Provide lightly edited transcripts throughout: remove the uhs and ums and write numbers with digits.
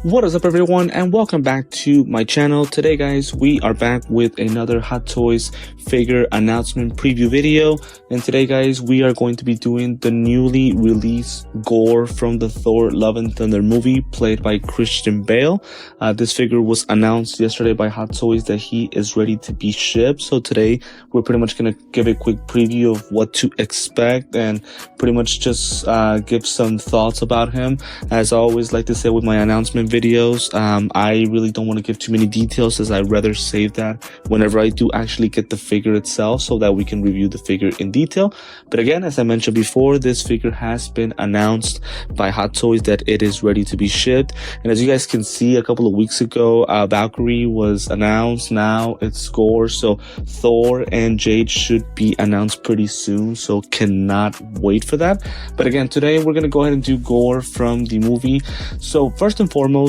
What is up, everyone, and welcome back to my channel. Today, guys, we are back with another Hot Toys figure announcement preview video. And today, guys, we are going to be doing the newly released Gorr from the Thor Love and Thunder movie, played by Christian Bale. This figure was announced yesterday by Hot Toys that he is ready to be shipped. So today, we're pretty much going to give a quick preview of what to expect and pretty much just give some thoughts about him. As I always like to say with my announcement videos, I really don't want to give too many details, as I'd rather save that whenever I do actually get the figure itself so that we can review the figure in detail. But again, as I mentioned before, this figure has been announced by Hot Toys that it is ready to be shipped. And as you guys can see, a couple of weeks ago, Valkyrie was announced. Now it's Gorr. So Thor and Jade should be announced pretty soon, so cannot wait for that. But again, today we're going to go ahead and do Gorr from the movie. So first and foremost,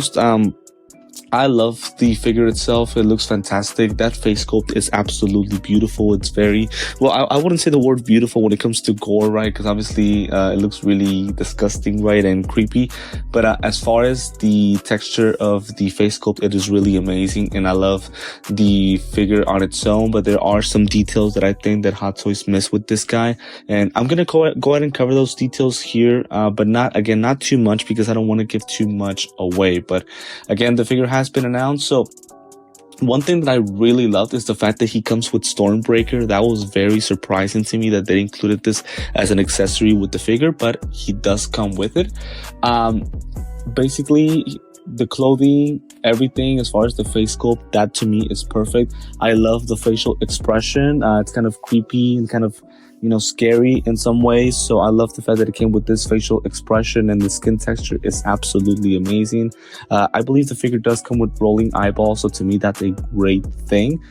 I love the figure itself. It looks fantastic. That face sculpt is absolutely beautiful. It's very, well, I wouldn't say the word beautiful when it comes to Gorr, right? Because obviously it looks really disgusting, right? And creepy. But as far as the texture of the face sculpt, it is really amazing. And I love the figure on its own. But there are some details that I think that Hot Toys missed with this guy. And I'm going to go ahead and cover those details here. But not too much, because I don't want to give too much away. But again, the figure has been announced. So one thing that I really loved is the fact that he comes with Stormbreaker. That was very surprising to me that they included this as an accessory with the figure, but he does come with it. Basically, the clothing, everything as far as the face sculpt, that to me is perfect. I love the facial expression. It's kind of creepy and kind of, you know, scary in some ways. So I love the fact that it came with this facial expression, and the skin texture is absolutely amazing. I believe the figure does come with rolling eyeballs, so to me that's a great thing.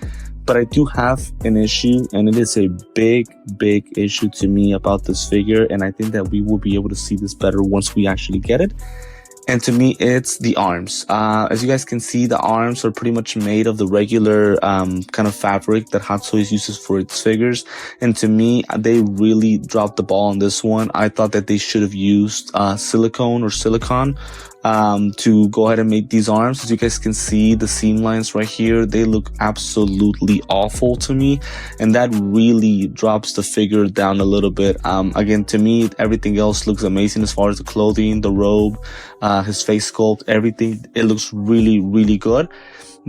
But I do have an issue, and it is a big issue to me about this figure, and I think that we will be able to see this better once we actually get it. And to me, it's the arms. As you guys can see, the arms are pretty much made of the regular kind of fabric that Hot Toys uses for its figures. And to me, they really dropped the ball on this one. I thought that they should have used silicone or silicone to go ahead and make these arms. As you guys can see, the seam lines right here, they look absolutely awful to me, and that really drops the figure down a little bit. Again, to me, everything else looks amazing as far as the clothing, the robe, his face sculpt, everything. It looks really good.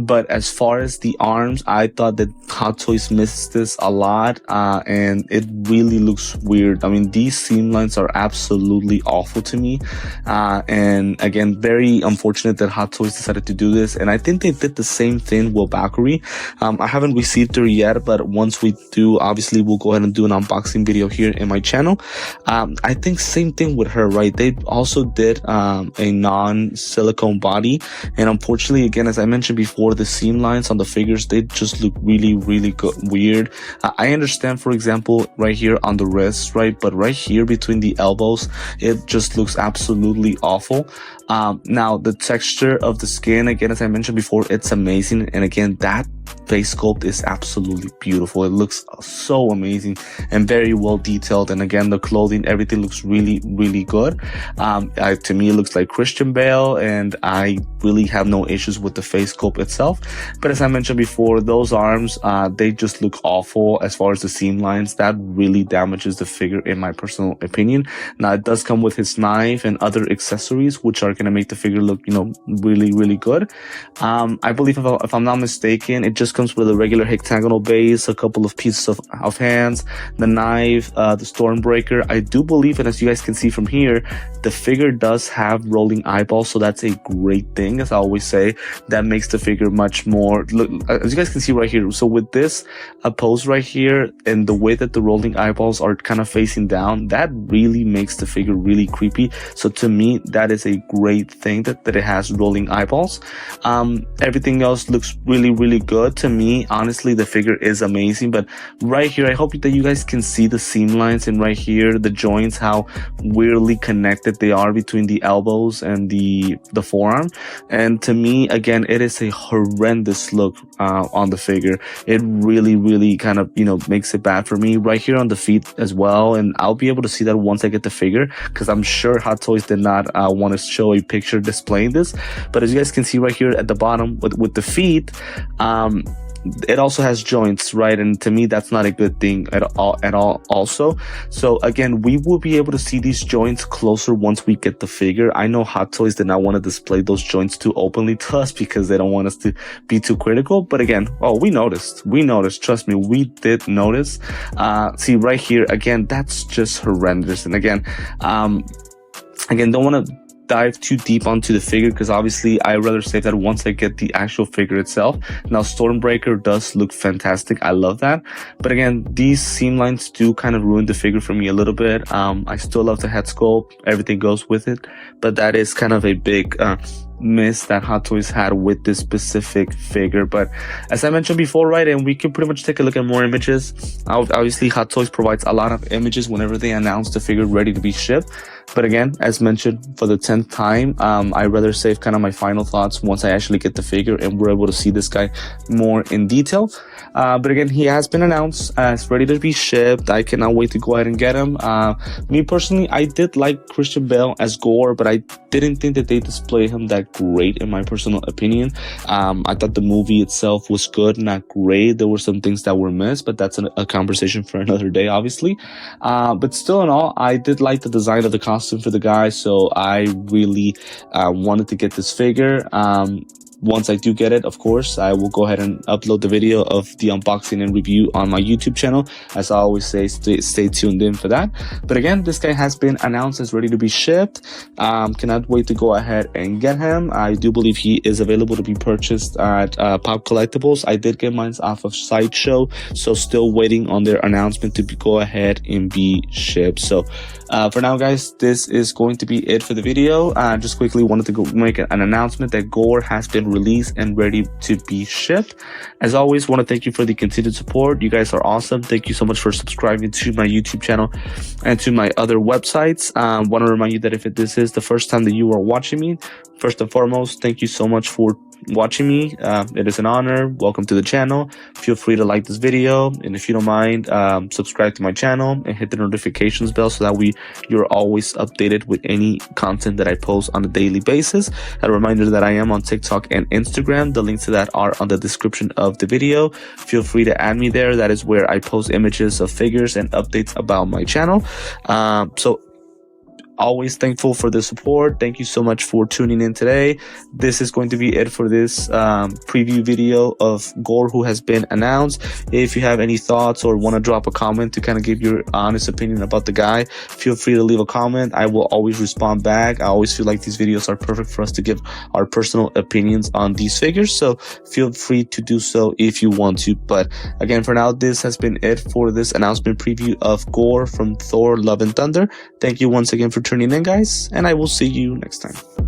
But as far as the arms, I thought that Hot Toys missed this a lot, and it really looks weird. I mean, these seam lines are absolutely awful to me. And again, very unfortunate that Hot Toys decided to do this. And I think they did the same thing with Valkyrie. I haven't received her yet, but once we do, obviously we'll go ahead and do an unboxing video here in my channel. I think same thing with her, right? They also did a non-silicone body. And unfortunately, again, as I mentioned before, the seam lines on the figures, they just look really good, weird. I understand, for example, right here on the wrists, right? But right here between the elbows, it just looks absolutely awful. Now the texture of the skin, again, as I mentioned before, it's amazing. And again, that face sculpt is absolutely beautiful. It looks so amazing and very well detailed. And again, the clothing, everything looks really good. To me, it looks like Christian Bale, and I really have no issues with the face sculpt itself. But as I mentioned before, those arms, they just look awful. As far as the seam lines, that really damages the figure in my personal opinion. Now, it does come with his knife and other accessories, which are going to make the figure look, you know, really good. I believe, if I'm not mistaken, it just comes with a regular hexagonal base, a couple of pieces of hands, the knife, the Stormbreaker. I do believe, and as you guys can see from here, the figure does have rolling eyeballs, so that's a great thing. As I always say, that makes the figure much more, look, as you guys can see right here. So with this pose right here, and the way that the rolling eyeballs are kind of facing down, that really makes the figure really creepy. So to me, that is a great thing that it has rolling eyeballs. Everything else looks really good. would. To me, honestly, the figure is amazing. But right here, I hope that you guys can see the seam lines, and right here, the joints, how weirdly connected they are between the elbows and the forearm. And to me, again, it is a horrendous look on the figure. It really kind of, makes it bad for me right here on the feet as well. And I'll be able to see that once I get the figure, because I'm sure Hot Toys did not want to show a picture displaying this. But as you guys can see right here at the bottom with the feet, it also has joints, right? And to me, that's not a good thing at all also. So again, we will be able to see these joints closer once we get the figure. I know Hot Toys did not want to display those joints too openly to us because they don't want us to be too critical. But again, we noticed, trust me, we did notice. See right here, again, that's just horrendous. And again, don't want to dive too deep onto the figure, because obviously I rather save that once I get the actual figure itself. Now, Stormbreaker does look fantastic. I love that. But again, these seam lines do kind of ruin the figure for me a little bit. I still love the head sculpt. Everything goes with it. But that is kind of a big miss that Hot Toys had with this specific figure. But as I mentioned before, right, and we can pretty much take a look at more images. Obviously, Hot Toys provides a lot of images whenever they announce the figure ready to be shipped. But again, as mentioned for the 10th time, I rather save kind of my final thoughts once I actually get the figure and we're able to see this guy more in detail. But again, he has been announced as ready to be shipped. I cannot wait to go ahead and get him. Me personally, I did like Christian Bale as Gorr, but I didn't think that they displayed him that great, in my personal opinion. I thought the movie itself was good, not great. There were some things that were missed, but that's a conversation for another day, obviously. But still in all, I did like the design of the costume for the guy, so I really wanted to get this figure. Once I do get it, of course, I will go ahead and upload the video of the unboxing and review on my YouTube channel. As I always say, stay tuned in for that. But again, this guy has been announced as ready to be shipped. Cannot wait to go ahead and get him. I do believe he is available to be purchased at Pop Collectibles. I did get mine off of Sideshow, so still waiting on their announcement to go ahead and be shipped. So for now, guys, this is going to be it for the video. Just quickly wanted to go make an announcement that Gorr has been released and ready to be shipped. As always, want to thank you for the continued support. You guys are awesome. Thank you so much for subscribing to my YouTube channel and to my other websites. Want to remind you that if this is the first time that you are watching me, first and foremost, thank you so much for watching me. It is an honor. Welcome to the channel. Feel free to like this video, and if you don't mind, subscribe to my channel and hit the notifications bell so that you're always updated with any content that I post on a daily basis. A reminder that I am on TikTok and Instagram. The links to that are on the description of the video. Feel free to add me there. That is where I post images of figures and updates about my channel. So always thankful for the support. Thank you so much for tuning in today. This is going to be it for this preview video of Gorr, who has been announced. If you have any thoughts or want to drop a comment to kind of give your honest opinion about the guy, feel free to leave a comment. I will always respond back. I always feel like these videos are perfect for us to give our personal opinions on these figures, so feel free to do so if you want to. But again, for now, this has been it for this announcement preview of Gorr from Thor Love and Thunder. Thank you once again for tuning in, guys, and I will see you next time.